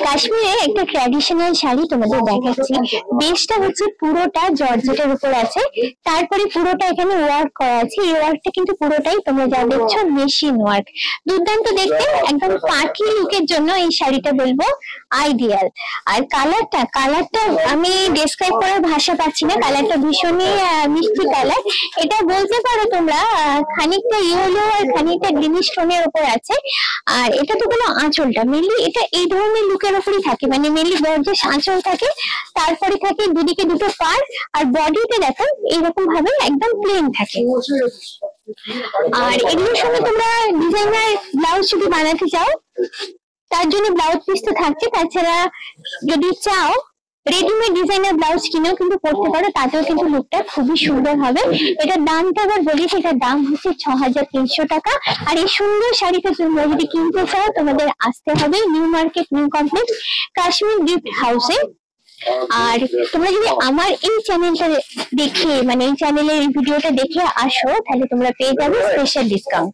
কাশ্মীরে একটা ট্র্যাডিশনাল শাড়ি তোমাদের দেখাচ্ছি। বেসটা হচ্ছে পুরোটা জর্জেটের উপর আছে, তারপরে পুরোটা এখানে ওয়ার্ক করা আছে। এই ওয়ার্কটা কিন্তু পুরোটাই তোমরা যা দেখছো মেশিন ওয়ার্ক। দুর্দান্ত দেখতে, একদম পার্টি লুকের জন্য এই শাড়িটা বলবো আইডিয়াল। আর কালারটা আমি ডেসক্রাইব করার ভাষা পাচ্ছি না, কালারটা ভীষণই মিষ্টি কালার। এটা বলতে পারো তোমরা খানিকটা ইয়েলো আর খানিকটা গ্রিনিশ টোনের উপর আছে। আর এটা তো কোনো আঁচলটা মেনলি এটা এই ধরনের লুকের উপরই থাকে, মানে মেনলি গর্জেস আঁচল থাকে, তারপরে থাকে দুদিকে দুটো পার, আর বডিতে দেখো এইরকম ভাবে একদম প্লেন থাকে। আর এগুলোর সঙ্গে তোমরা ডিজাইনার ব্লাউজ যদি বানাতে চাও তার জন্য ব্লাউজ পিস তো থাকছে, তাছাড়া যদি চাও রেডিমেড ডিজাইনার ব্লাউজ কিনেও কিন্তু পড়তে পারো, তাতেও কিন্তু লুকটা খুবই সুন্দর হবে। এটার দামটা আবার বলি, সেটার দাম হচ্ছে 6300 টাকা। আর এই সুন্দর শাড়িটা তোমরা যদি কিনতে চাও তোমাদের আসতে হবে new market new complex Kashmir gift হাউসে। আর তোমরা যদি আমার এই চ্যানেলটা দেখে মানে এই চ্যানেলের ভিডিওটা দেখে আসো তাহলে তোমরা পেয়ে যাবে স্পেশাল ডিসকাউন্ট।